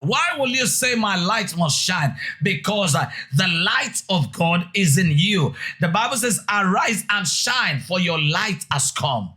Why will you say my light must shine? Because the light of God is in you. The Bible says, arise and shine, for your light has come.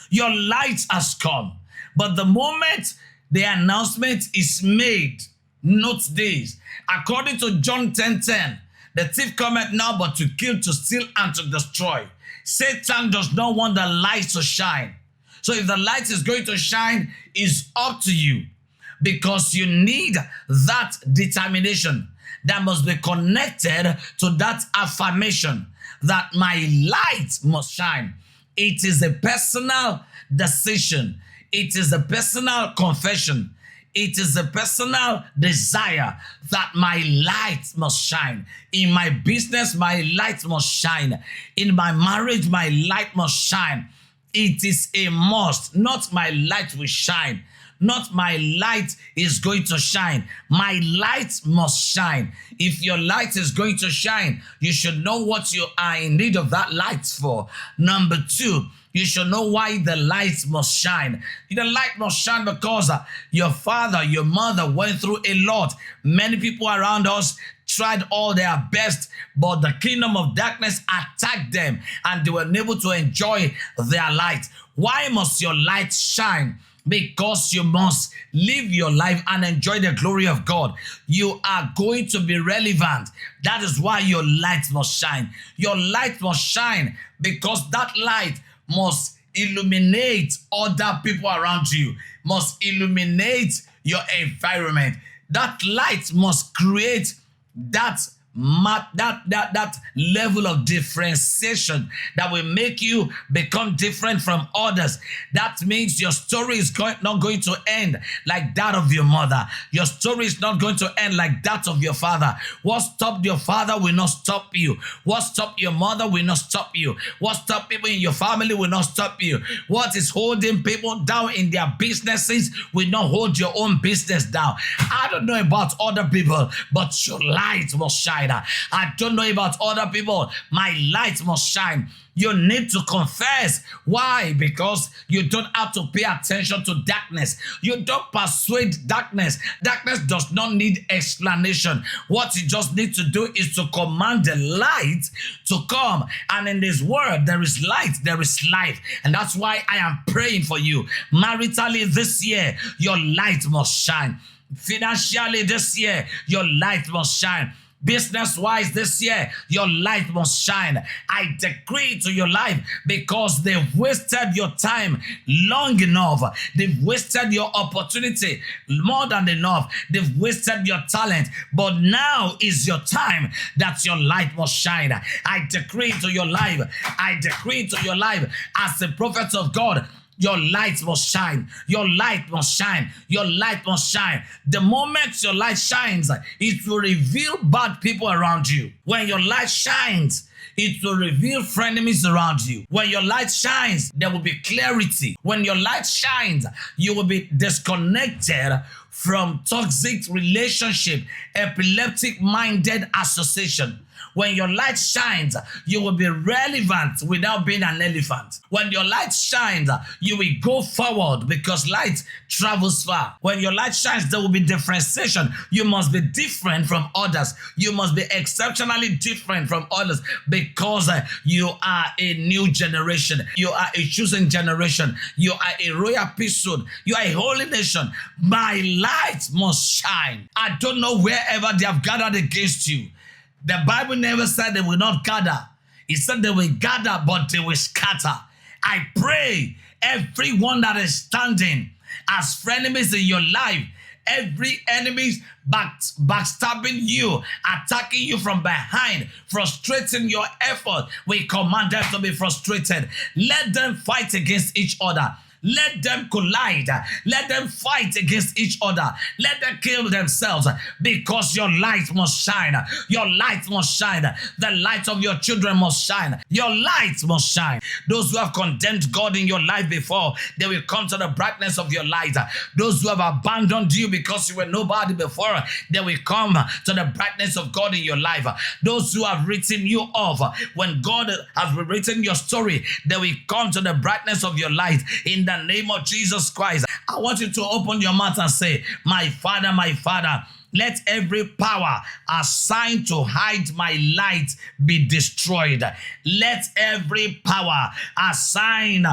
Your light has come. But the moment the announcement is made, note this. According to John 10:10, the thief cometh not but to kill, to steal, and to destroy. Satan does not want the light to shine. So if the light is going to shine, it's up to you. Because you need that determination that must be connected to that affirmation that my light must shine. It is a personal decision. It is a personal confession. It is a personal desire that my light must shine. In my business, my light must shine. In my marriage, my light must shine. It is a must. Not my light will shine. Not my light is going to shine. My light must shine. If your light is going to shine, you should know what you are in need of that light for. Number two, you should know why the light must shine. The light must shine because your father, your mother went through a lot. Many people around us tried all their best, but the kingdom of darkness attacked them and they were unable to enjoy their light. Why must your light shine? Because you must live your life and enjoy the glory of God. You are going to be relevant. That is why your light must shine. Your light must shine because that light must illuminate other people around you, must illuminate your environment. That light must create that level of differentiation that will make you become different from others. That means your story is not going to end like that of your mother. Your story is not going to end like that of your father. What stopped your father will not stop you. What stopped your mother will not stop you. What stopped people in your family will not stop you. What is holding people down in their businesses will not hold your own business down. I don't know about other people, but your light must shine. I don't know about other people. My light must shine. You need to confess. Why? Because you don't have to pay attention to darkness. You don't persuade darkness. Darkness does not need explanation. What you just need to do is to command the light to come. And in this world, there is light, there is life. And that's why I am praying for you. Maritally this year, your light must shine. Financially this year, your light must shine. Business-wise this year, your light must shine. I decree to your life because they've wasted your time long enough. They've wasted your opportunity more than enough. They've wasted your talent. But now is your time that your light must shine. I decree to your life. I decree to your life as a prophet of God. Your light must shine. Your light must shine. Your light must shine. The moment your light shines, it will reveal bad people around you. When your light shines, it will reveal frenemies around you. When your light shines, there will be clarity. When your light shines, you will be disconnected from toxic relationship, epileptic-minded association. When your light shines, you will be relevant without being an elephant. When your light shines, you will go forward because light travels far. When your light shines, there will be differentiation. You must be different from others. You must be exceptionally different from others because you are a new generation. You are a chosen generation. You are a royal priesthood. You are a holy nation. My light must shine. I don't know wherever they have gathered against you. The Bible never said they will not gather. It said they will gather, but they will scatter. I pray everyone that is standing as frenemies in your life, every enemy backstabbing you, attacking you from behind, frustrating your effort, we command them to be frustrated. Let them fight against each other. Let them collide. Let them fight against each other. Let them kill themselves because your light must shine. Your light must shine. The light of your children must shine. Your light must shine. Those who have condemned God in your life before, they will come to the brightness of your light. Those who have abandoned you because you were nobody before, they will come to the brightness of God in your life. Those who have written you off, when God has rewritten your story, they will come to the brightness of your light. In the the name of Jesus Christ. I want you to open your mouth and say, my Father, let every power assigned to hide my light be destroyed. Let every power assigned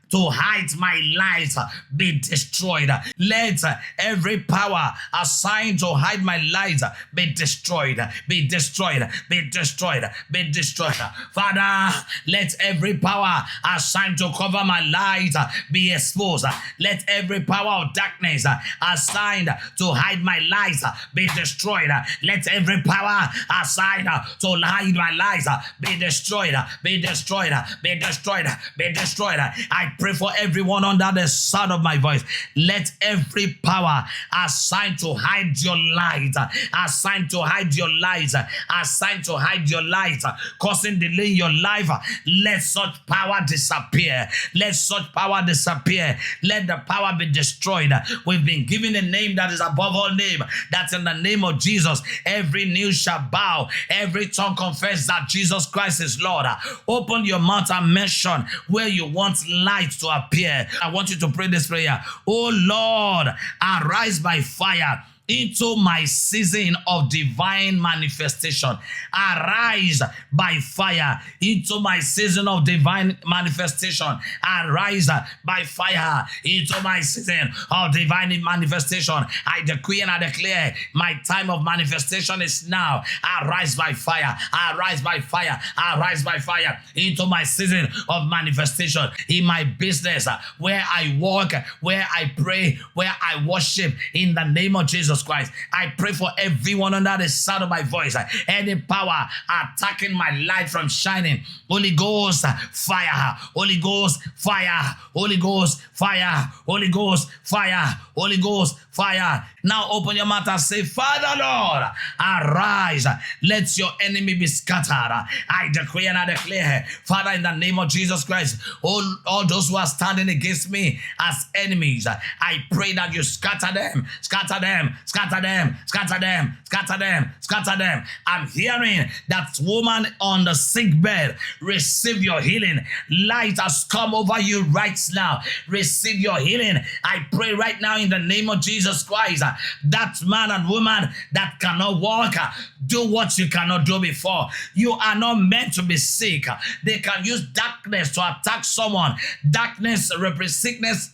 to hide my light be destroyed. Let every power assigned to hide my light be destroyed, be destroyed, be destroyed, be destroyed. Father, let every power assigned to cover my light be exposed. Let every power of darkness assigned to hide my light be destroyed. Let every power assigned to hide my light be destroyed, be destroyed, be destroyed, be destroyed. I pray for everyone under the sound of my voice. Let every power assigned to hide your light, assigned to hide your light, assigned to hide your light, causing delay in your life, let such power disappear. Let such power disappear. Let the power be destroyed. We've been given a name that is above all name. That's in the name of Jesus. Every knee shall bow, every tongue confess that Jesus Christ is Lord. Open your mouth and mention where you want light to appear. I want you to pray this prayer. Oh Lord, arise by fire into my season of divine manifestation. Arise by fire into my season of divine manifestation. Arise by fire into my season of divine manifestation. I decree and I declare my time of manifestation is now. Arise by fire. Arise by fire. Arise by fire into my season of manifestation. In my business, where I walk, where I pray, where I worship, in the name of Jesus Christ. I pray for everyone under the sound of my voice. Any power attacking my light from shining. Holy Ghost, fire. Holy Ghost, fire. Holy Ghost, fire. Holy Ghost, fire. Holy Ghost, fire. Now open your mouth and say, Father Lord, arise. Let your enemy be scattered. I decree and I declare, Father, in the name of Jesus Christ, all those who are standing against me as enemies, I pray that you scatter them, scatter them, scatter them, scatter them, scatter them, scatter them. I'm hearing that woman on the sick bed, receive your healing. Light has come over you right now. Receive your healing. I pray right now in the name of Jesus Christ, that man and woman that cannot walk, do what you cannot do before. You are not meant to be sick. They can use darkness to attack someone. Sickness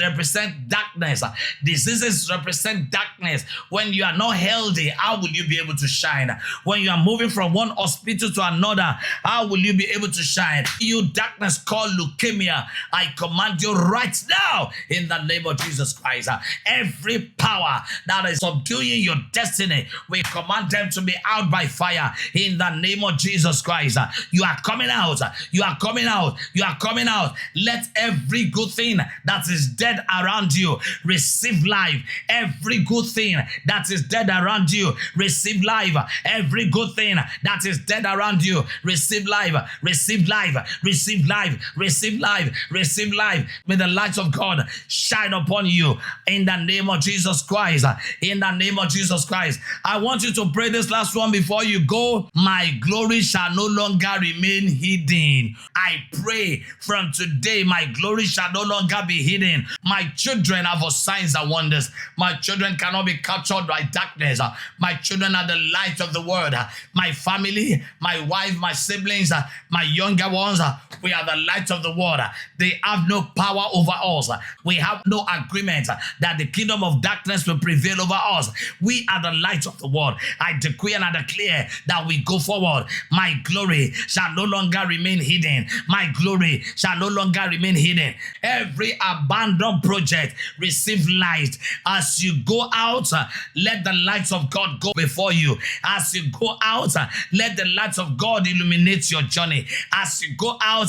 represent darkness. Diseases represent darkness. When you are not healthy, how will you be able to shine? When you are moving from one hospital to another, how will you be able to shine? You darkness called leukemia, I command you right now in the name of Jesus Christ. Every power that is subduing your destiny, we command them to be out by fire in the name of Jesus Christ. You are coming out. You are coming out. You are coming out. Let every good thing that is dead around you receive life. Every good thing that is dead around you receive life. Every good thing that is dead around you receive life. Receive life. Receive life. Receive life. Receive life. May the light of God shine upon you in the name of Jesus Christ. In the name of Jesus Christ. I want you to pray this last one before you go. My glory shall no longer remain hidden. I pray from today, my glory shall no longer be hidden. My children are for signs and wonders. My children cannot be captured by darkness. My children are the light of the world. My family, my wife, my siblings, my younger ones, we are the light of the world. They have no power over us. We have no agreement that the kingdom of darkness will prevail over us. We are the light of the world. I decree and I declare that we go forward. My glory shall no longer remain hidden. My glory shall no longer remain hidden. Every abandoned project receive light. As you go out, let the lights of God go before you. As you go out, let the lights of God illuminate your journey. As you go out,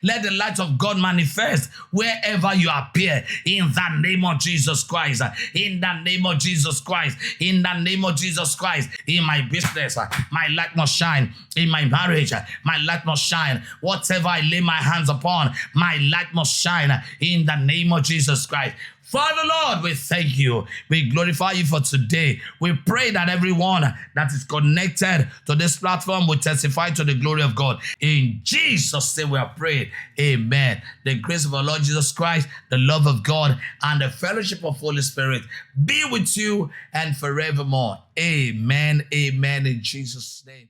let the light of God manifest wherever you appear in the name of Jesus Christ. In the name of Jesus Christ. In the name of Jesus Christ. In my business, my light must shine. In my marriage, my light must shine. Whatever I lay my hands upon, my light must shine in the name of Jesus Christ. Father, Lord, we thank you. We glorify you for today. We pray that everyone that is connected to this platform will testify to the glory of God. In Jesus' name we are praying. Amen. The grace of our Lord Jesus Christ, the love of God, and the fellowship of Holy Spirit be with you and forevermore. Amen. Amen. In Jesus' name.